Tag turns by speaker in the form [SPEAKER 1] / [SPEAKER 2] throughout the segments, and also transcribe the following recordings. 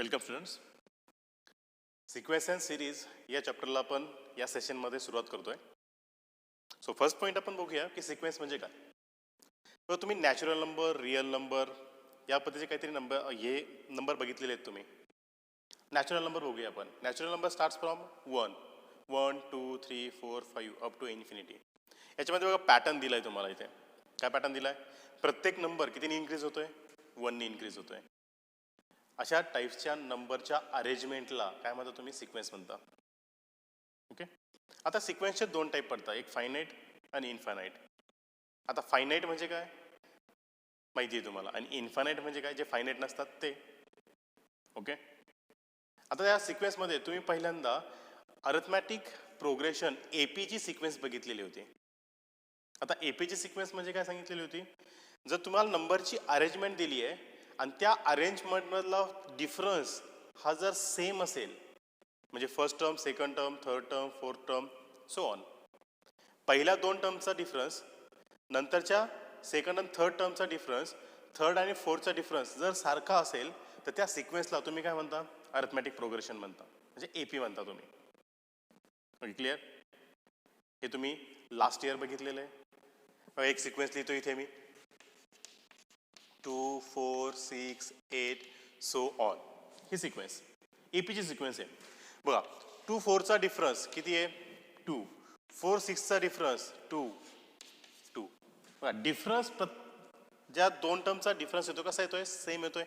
[SPEAKER 1] Welcome students. Sequence and series या चॅप्टरला आपण या सेशनमध्ये सुरुवात करतोय. सो फर्स्ट पॉईंट आपण बघूया की सिक्वेन्स म्हणजे काय. तर तुम्ही नॅचरल नंबर, रिअल नंबर या पद्धतीचे काहीतरी नंबर बघितलेले आहेत तुम्ही. नॅचरल नंबर बघूया आपण. Natural number starts from 1, 1, 2, 3, 4, 5 up to infinity. याच्यामध्ये बघा पॅटर्न दिला आहे तुम्हाला इथे. काय पॅटर्न दिला आहे? प्रत्येक नंबर कितीने इन्क्रीज होतोय? 1ने इन्क्रीज होतोय. अशा टाईप्सच्या नंबरच्या अरेंजमेंटला काय म्हणता तुम्ही? सिक्वेन्स म्हणता. ओके. आता सिक्वेन्सचे दोन टाईप पडतात, एक फायनाईट आणि इन्फायनाईट. आता फायनाईट म्हणजे काय माहिती आहे तुम्हाला, आणि इन्फायनाईट म्हणजे काय, जे फायनाईट नसतात ते. ओके. आता या सिक्वेन्समध्ये तुम्ही पहिल्यांदा अरिथमॅटिक प्रोग्रेशन एपीची सिक्वेन्स बघितलेली होती. आता एपीची सिक्वेन्स म्हणजे काय सांगितलेली होती? जर तुम्हाला नंबरची अरेंजमेंट दिली आहे आणि त्या अरेंजमेंटमधला डिफरन्स हा जर सेम असेल, म्हणजे first term, second term, third term, fourth term, so on, पहिल्या दोन टर्मचा डिफरन्स, नंतरच्या सेकंड आणि थर्ड टर्मचा डिफरन्स, थर्ड आणि फोर्थचा डिफरन्स जर सारखा असेल तर त्या सिक्वेन्सला तुम्ही काय म्हणता? अरिथमॅटिक प्रोग्रेशन म्हणता, म्हणजे एपी म्हणता तुम्ही. Okay, clear? हे तुम्ही लास्ट इयर बघितलेलं आहे. एक सिक्वेन्स लिहितो इथे मी, 2, 4, 6, 8 सो ऑन. ही सिक्वेन्स एपीची सिक्वेन्स आहे. बघा, 2, 4चा डिफरन्स किती आहे? 2. 4, 6चा डिफरन्स 2, 2. बघा, डिफरन्स ज्या दोन टर्मचा डिफरन्स येतो कसा येतोय? सेम येतोय.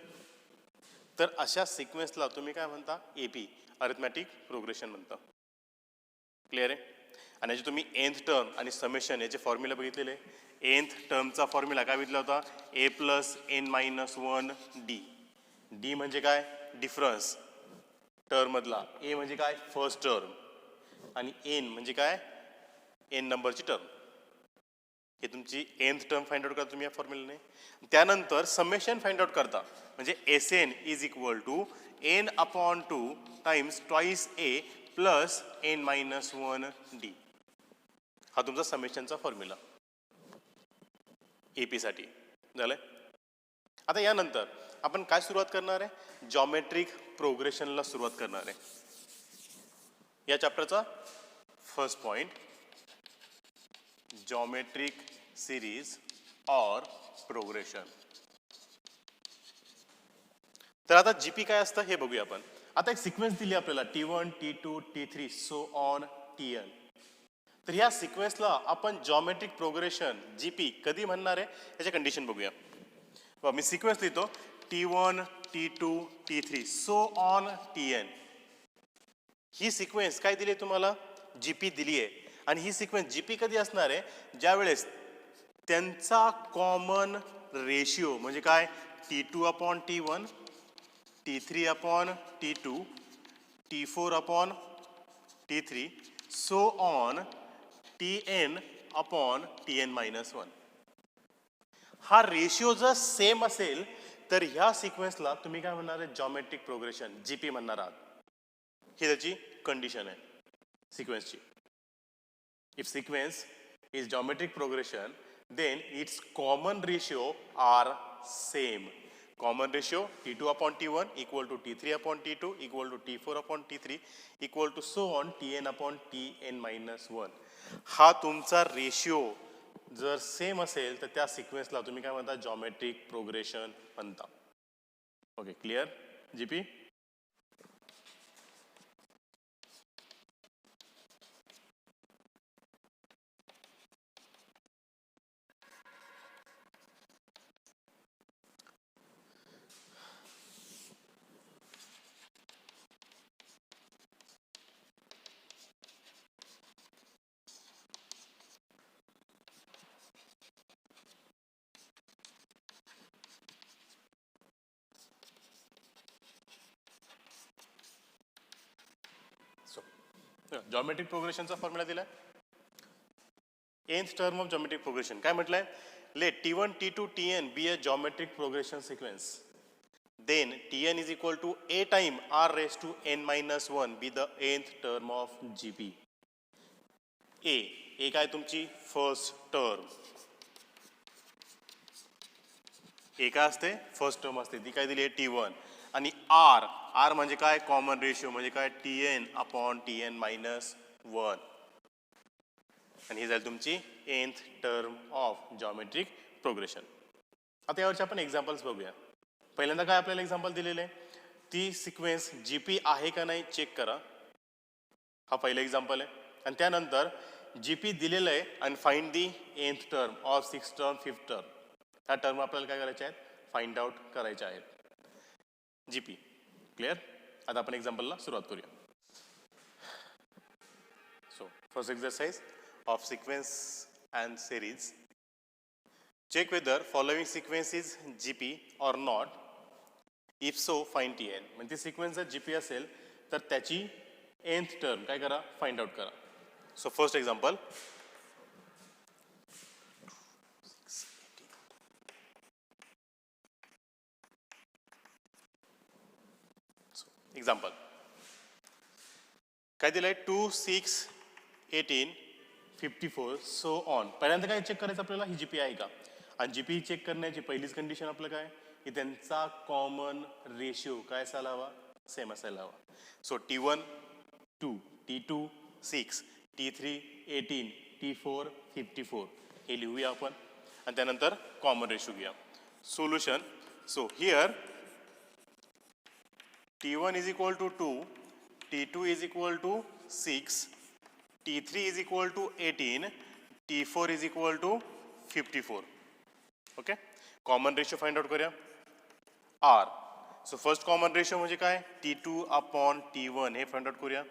[SPEAKER 1] तर अशा सिक्वेन्सला तुम्ही काय म्हणता? एपी, अरिथमॅटिक प्रोग्रेशन म्हणता. क्लिअर आहे? आणि याची तुम्ही एन्थ टर्म आणि समेशन याचे फॉर्म्युला बघितलेले. एन्थ टर्मचा फॉर्म्युला काय बघितला होता? A plus N minus 1 d. D म्हणजे काय? डिफरन्स टर्ममधला. ए म्हणजे काय? First term. आणि एन म्हणजे काय? एन नंबरची टर्म. हे तुमची एन्थ टर्म फाइंड आउट करता तुम्ही या फॉर्म्युलाने. त्यानंतर समेशन फाइंड आउट करता, म्हणजे S N is equal to N upon 2 times twice A plus N minus 1 D. हा तुमचा समेशनचा फॉर्म्युला एपीसाठी झालंय. आता यानंतर आपण काय सुरुवात करणार आहे? जॉमेट्रिक प्रोग्रेशनला सुरुवात करणार आहे. या चॅप्टरचा first point, geometric series or progression. तर आता जीपी काय असतं हे बघूया आपण. आता एक सिक्वेन्स दिली आपल्याला, T1, T2, T3 so on Tn. तर ह्या सिक्वेन्सला आपण जॉमेट्रिक प्रोग्रेशन जीपी कधी म्हणणार आहे याच्या कंडिशन बघूया. मी सिक्वेन्स लिहितो, T1, T2, T3 so on Tn. He sequence काय दिली तुम्हाला? जीपी दिली आहे. आणि ही सिक्वेन्स जीपी कधी असणार आहे? ज्यावेळेस त्यांचा कॉमन रेशिओ म्हणजे काय? T2 upon T1, T3 upon T2, T4 upon T3 so on Tn upon Tn minus 1. हा रेशिओ जर सेम असेल तर ह्या सिक्वेन्सला तुम्ही काय म्हणणार आहे? जॉमेट्रिक प्रोग्रेशन, जीपी म्हणणार आहात. ही त्याची कंडिशन आहे सिक्वेन्सची. If sequence is geometric progression then its common ratio are same. Common ratio T2 upon T1 equal to T3 upon T2 equal to T4 upon T3 equal to so on Tn upon Tn minus 1. हा तुमचा ratio जर same असेल तर त्या सिक्वेन्सला तुम्ही काय म्हणता? Geometric progression म्हणता. Okay, clear? जीपी जॉमेट्रिक प्रोग्रेशनचा फॉर्म्युला दिलाय. nth term of geometric progression काय म्हटलंय? Let T1, T2, Tn be a geometric progression sequence. Then Tn is equal to a time r raised to n minus 1 be the nth term of GP. A काय तुमची first term, ए काय असते first term असते ती काय दिली आहे T1 आणि आर म्हणजे काय कॉमन रेशिओ म्हणजे काय Tn अपॉन Tn मायनस 1 आणि ही झाली तुमची nth term of geometric progression. आता यावरचे आपण एक्झाम्पल्स बघूया. पहिल्यांदा काय आपल्याला एक्झाम्पल दिलेलं आहे ती सिक्वेन्स जीपी आहे का नाही चेक करा. हा पहिला एक्झाम्पल आहे आणि त्यानंतर जीपी दिलेलं आहे आणि find the nth term or 6th term 5th term ह्या टर्म आपल्याला काय करायच्या आहेत फाइंड आउट करायच्या आहेत. GP clear. आता आपण एक्झाम्पलला सुरुवात करूया. So first exercise of sequence and series. Check whether following sequence is GP or not. If so, find Tn. म्हणजे ती सिक्वेन्स जर GP असेल तर त्याची nth टर्म काय करा फाइंड आउट करा. सो फर्स्ट एक्झाम्पल काय दिलंय 2, 6, 18, 54 सो ऑन. पहिल्यांदा काय चेक करायचं आपल्याला ही जीपी आहे का आणि जीपी चेक करण्याची पहिलीच कंडिशन आपलं काय की त्यांचा कॉमन रेशिओ काय असायला हवा सेम असायला हवा. So T1 2, T2 6, T3 18, T4 54 हे लिहूया आपण आणि त्यानंतर कॉमन रेशिओ घेऊया. Solution. So here T1 is equal to 2, T2 is equal to 6, T3 is equal to 18, T4 is equal to 54. Okay. Common ratio find out करूया r. So first common ratio म्हणजे काय T2 upon T1 हे find out करूया.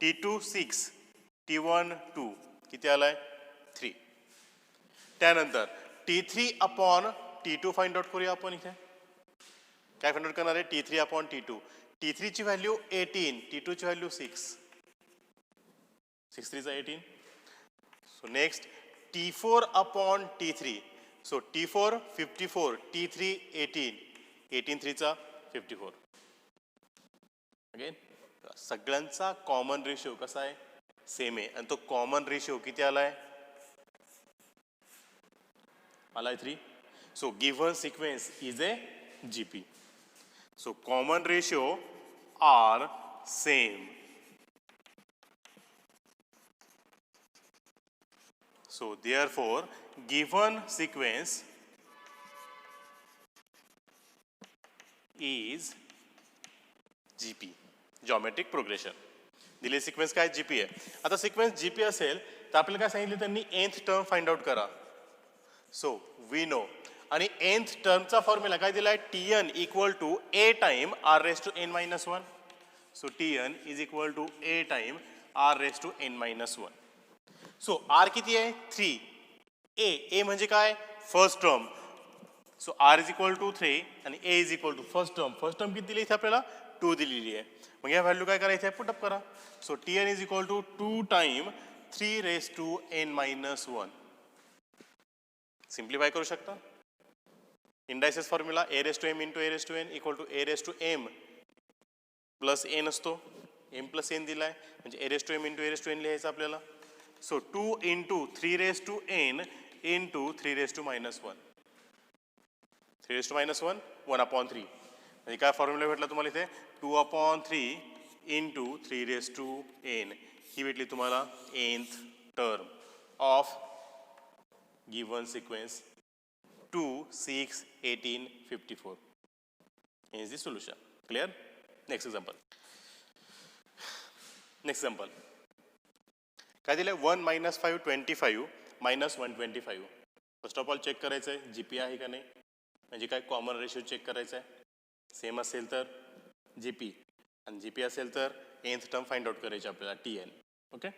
[SPEAKER 1] T2 6, T1 2 किती आलाय 3. त्यानंतर T3 upon T2 find out करूया आपण. इथे काय फाइंड आउट करणार आहे T3 अपॉन T2. T3 ची व्हॅल्यू 18, T2 ची value 6, 6 3 18. So next T4 upon T3. So T4 54, T3 18, 18 3 54. Again सगळ्यांचा कॉमन रेशिओ कसा आहे सेम आहे आणि तो कॉमन रेशिओ किती आलाय 3. So given sequence is a GP. So common ratio are same. So therefore given sequence is GP geometric progression. दिले sequence काय जीपी आहे. आता सिक्वेन्स जीपी असेल तर आपल्याला काय सांगितलं त्यांनी nth टर्म फाइंड आउट करा. सो वी नो आणि nth टर्मचा फॉर्म्युला काय दिलाय Tn equal to a time r raise to n minus 1. So Tn is equal to a time r raise to n minus 1. So r किती आहे 3. A म्हणजे काय first term. So r is equal to 3 आणि a is equal to first term. First term किती दिली इथे आपल्याला 2 दिलेली आहे. मग या व्हॅल्यू काय करायचं आहे पुटअप करा. So Tn is equal to 2 time 3 raise to n minus 1. Simplify करू शकता. Indices formula a raise to m into a raise to n equal to a raise to m plus n असतो. m plus n दिलाय म्हणजे a raise to m into a raise to n लिहायचं आपल्याला. So 2 into 3 raised to n into 3 raised to minus 1. 3 raised to minus 1, 1 upon 3. म्हणजे काय formula भेटला तुम्हाला इथे 2 upon 3 into 3 raised to n. ही भेटली तुम्हाला nth term of given sequence 2, 6, 18, 54. Here is the solution. Clear? Next example. Next example. काय दिलं 1 minus 5 25 minus 125. First of all check करायचं आहे जीपी आहे का नाही म्हणजे काय कॉमन रेशिओ चेक करायचं आहे. सेम असेल तर जीपी आणि जीपी असेल तर nth टर्म फाइंड आउट करायची आपल्याला Tn. Okay.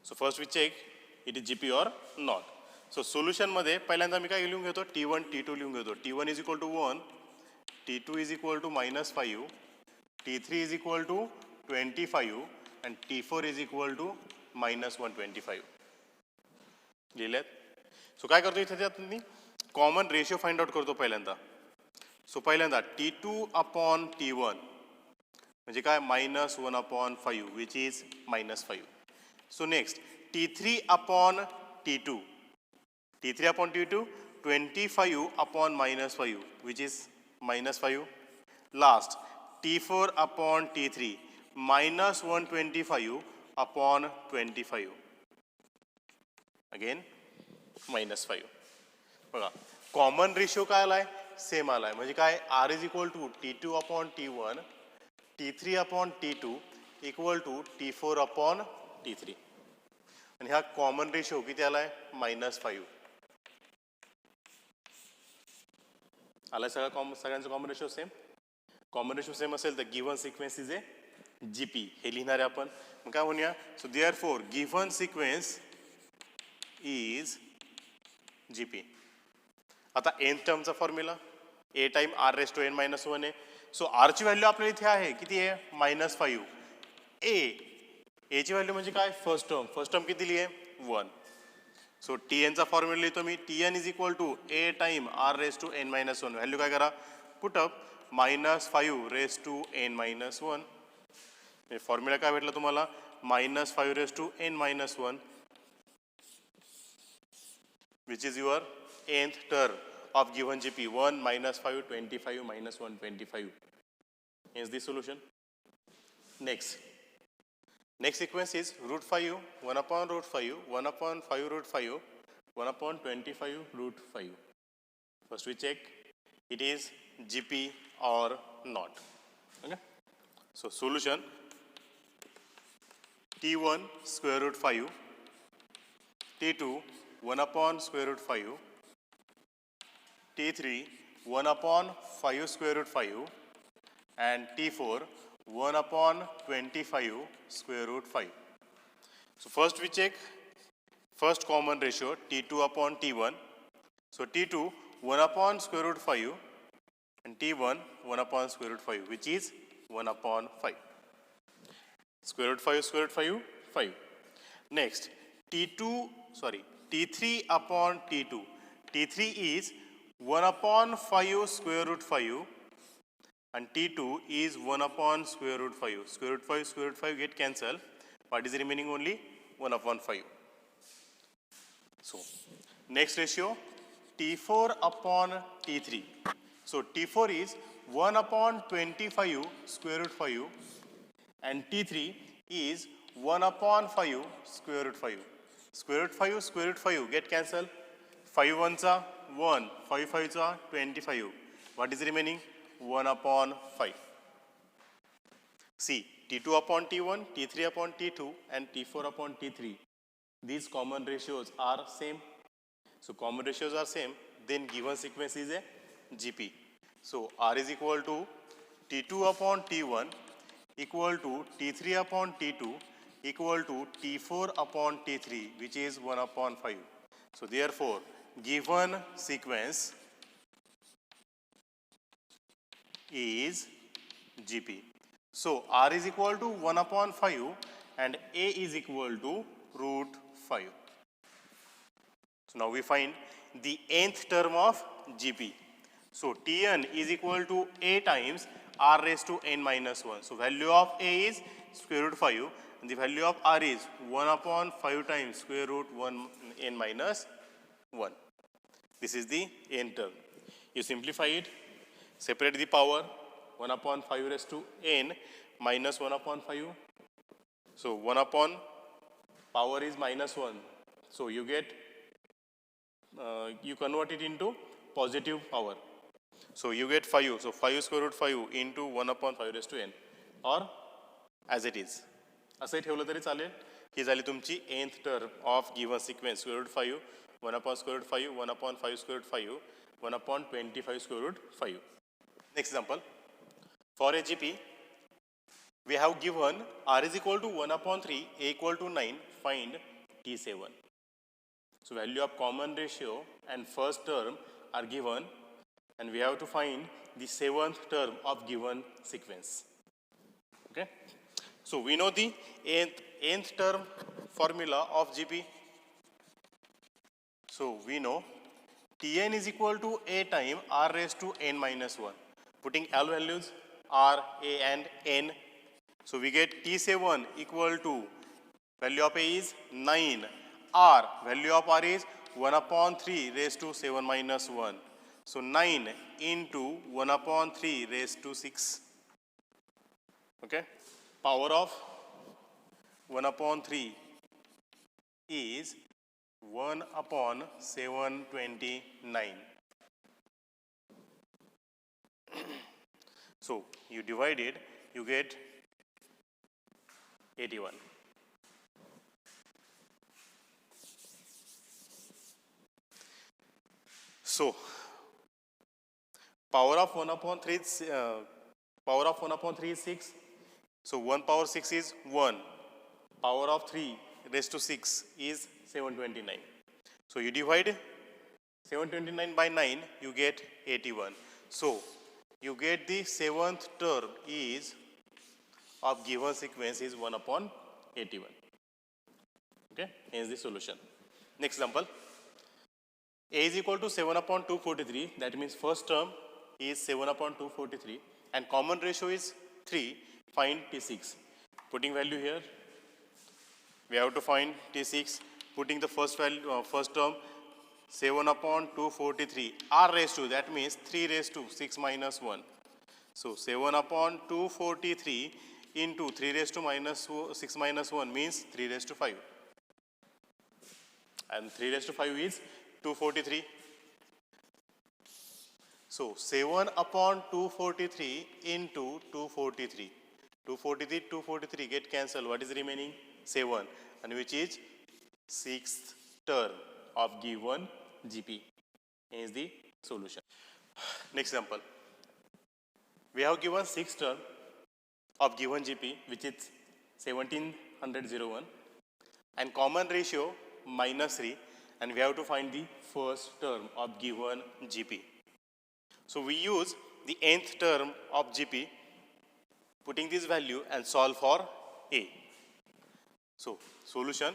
[SPEAKER 1] So first we check it is GP or not. So सोल्युशनमध्ये पहिल्यांदा मी काय लिहून घेतो T1 T2 लिहून घेतो. T1 is equal to 1, T2 is equal to minus 5, T3 is equal to 25 आणि T4 is equal to minus 125 लिहिलेत. सो काय करतो इथे त्यात मी कॉमन रेशिओ फाइंड आउट करतो पहिल्यांदा. सो पहिल्यांदा T2 अपॉन T1 म्हणजे काय minus 1 upon 5 which is minus 5. So next T3 upon T2, T3 upon T2 25 upon minus 5, which is minus 5. Last, T4 upon T3, minus 125 upon 25. Again, minus 5. बघा common ratio काय आलाय, same आलाय. म्हणजे काय, R is equal to T2 upon T1, T3 upon T2 equal to T4 upon T3. आणि हा common ratio किती आलाय, -5 आलाय. सगळ्यांचा common ratio same. Common ratio same असेल तर given sequence is a GP हे लिहिणार आहे आपण. मग काय म्हणूया, so therefore given sequence is GP. आता एन टर्मचा formula a time r raise to n minus 1 आहे. सो आरची व्हॅल्यू आपल्याला इथे आहे किती आहे, -5. एची व्हॅल्यू म्हणजे काय, फर्स्ट टर्म किती लिहिली आहे, 1. सो टी एनचा फॉर्म्युला लिहितो मी, T n is equal to a time r raise to n minus 1. Value काय करा, put up -5 raise to n minus 1. Formula काय भेटला तुम्हाला, -5 raise to n minus 1, which is your nth term of given GP, 1 minus 5 25 minus 1 25. Hence the solution. Next sequence is root 5 1 upon root 5 1 upon 5 root 5 1 upon 25 root 5. First we check it is GP or not. Okay, so solution, T1 square root 5, T2 1 upon square root 5, T3 1 upon 5 square root 5, and T4 1 upon 25 square root 5. So first we check first common ratio, T2 upon T1. So T2 1 upon square root 5 and T1 1 upon square root 5, which is 1 upon 5. Square root 5 5. Next T3 upon T2. T3 is 1 upon 5 square root 5 and T2 is 1 upon square root 5. Square root 5 get cancelled. What is remaining, only 1 upon 5. So next ratio, T4 upon T3. So T4 is 1 upon 25 square root 5 and T3 is 1 upon 5 square root 5. Square root 5 get cancelled. 5 ones are 1, 5 5s are 25. What is remaining? 1 upon 5. See, T2 upon T1, T3 upon T2 and T4 upon T3. These common ratios are same. So common ratios are same, then given sequence is a GP. So R is equal to T2 upon T1 equal to T3 upon T2 equal to T4 upon T3, which is 1 upon 5. So therefore, given sequence is GP. So R is equal to 1 upon 5 and A is equal to root 5. So now we find the nth term of GP. So Tn is equal to A times R raised to n minus 1. So value of A is square root 5 and the value of R is 1 upon 5 times square root 1 n minus 1. This is the n term. You simplify it, separate the power, 1 upon 5 raised to n minus 1 upon 5. So 1 upon power is minus 1. So you get, you convert it into positive power. So you get 5. So 5 square root 5 into 1 upon 5 raised to n, or as it is. असं ठेवलं तरी चालेल. ही झाली तुमची nth term of given sequence, square root 5, 1 upon square root 5, 1 upon 5 square root 5, 1 upon 25 square root 5. Next example, for a GP, we have given R is equal to 1 upon 3, A equal to 9, find T7. So value of common ratio and first term are given and we have to find the 7th term of given sequence. Okay. So we know the nth term formula of GP. So we know Tn is equal to A time R raised to n minus 1. Putting all values R, A and n. So we get T7 equal to, value of A is 9, R, value of R is 1 upon 3 raised to 7 minus 1. So 9 into 1 upon 3 raised to 6. Okay. Power of 1 upon 3 is 1 upon 729. So you divide it, you get 81. So power of 1 upon 3 is, power of 1 upon 3 is 6. So 1 power 6 is 1. Power of 3 raised to 6 is 729. So you divide 729 by 9, you get 81. So you get the seventh term is of given sequence is 1 upon 81. Okay, here's the solution. Next example. A is equal to 7 upon 243. That means first term is 7 upon 243 and common ratio is 3. Find T6. Putting value here, we have to find T6. Putting the first value, first term 7 upon 243 r raised to, that means 3 raised to 6 minus 1. So 7 upon 243 into 3 raised to minus 6 minus 1 means 3 raised to 5. And 3 raised to 5 is 243. So 7 upon 243 into 243. 243 get cancelled. What is remaining? 7, and which is 6th term of given GP. Is the solution. Next example. We have given 6th term of given GP, which is 1701, and common ratio minus 3, and we have to find the first term of given GP. So we use the nth term of GP, putting this value and solve for A. So solution,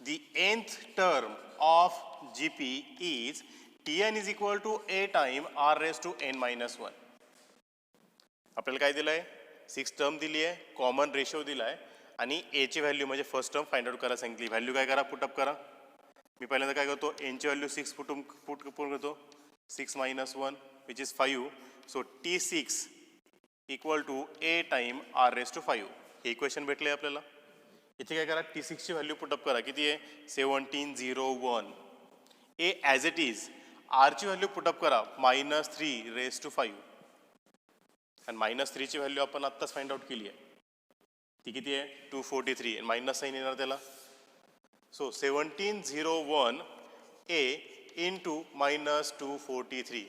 [SPEAKER 1] the nth term of GP is Tn is equal to A time R raised to n minus 1. आपल्याला काय दिलं आहे? 6 term दिली आहे, common ratio दिला आहे आणि एची व्हॅल्यू म्हणजे फर्स्ट टर्म फाइंड आउट करायला सांगितली. व्हॅल्यू काय करा? पुटअप करा. मी पहिल्यांदा काय करतो? एनची व्हॅल्यू 6 पुट करतो. 6 minus 1 which is 5. So T6 equal to A time R raised to 5. हे इक्वेशन भेटले आपल्याला. इथे काय करा? T6 ची व्हॅल्यू पुटअप करा. किती आहे? 1701. A as it is. R ची व्हॅल्यू पुटअप करा. -3 raised to 5. आणि -3 ची व्हॅल्यू आपण आत्ताच फाइंड आउट केली आहे. ती किती आहे? 243. आणि मायनस साईन येणार त्याला. So 1701 A into -243.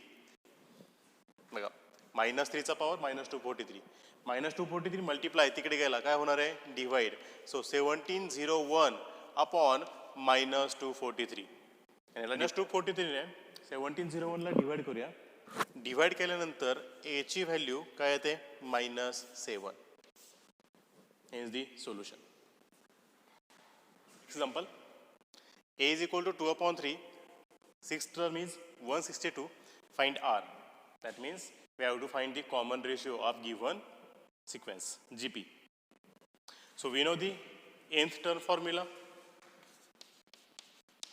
[SPEAKER 1] बघा, -3चा पॉवर -243. -243 मल्टिप्लाय तिकडे गेला काय होणार आहे? डिवाइड. So 1701 upon -243. आणि -243 ने 1701 ला डिवाइड करूया. डिवाइड केल्यानंतर ए ची व्हॅल्यू काय येते? -7. Hence the solution. Example. A is equal to 2 upon 3. Sixth term is 162. Find R. That means we have to find the common ratio of given sequence GP. So we know the nth term formula.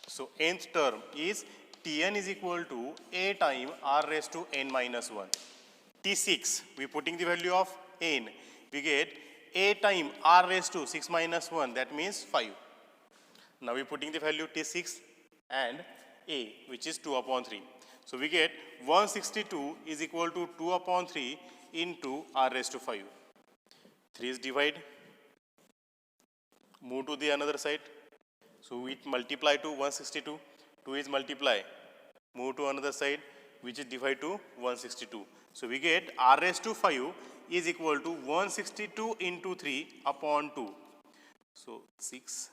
[SPEAKER 1] So nth term is Tn is equal to A time R raised to n minus 1. T6, we putting the value of n. We get A time R raised to 6 minus 1, that means 5. Now we putting the value T6 and A, which is 2 upon 3. So we get 162 is equal to 2 upon 3 into R raised to 5. 3 is divide. Move to the another side. So we multiply to 162. 2 is multiply. Move to another side, which is divide to 162. So we get R raised to 5 is equal to 162 into 3 upon 2. So 6,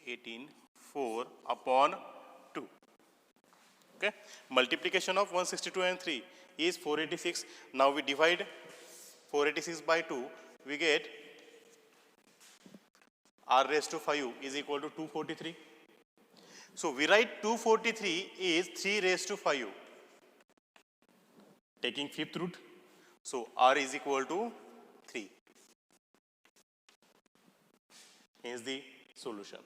[SPEAKER 1] 18, 4 upon 2. Okay. Multiplication of 162 and 3 is 486. Now we divide 486 by 2. We get R raised to 5 is equal to 243. So we write 243 is 3 raised to 5. Taking fifth root. So R is equal to 3. Here's the solution.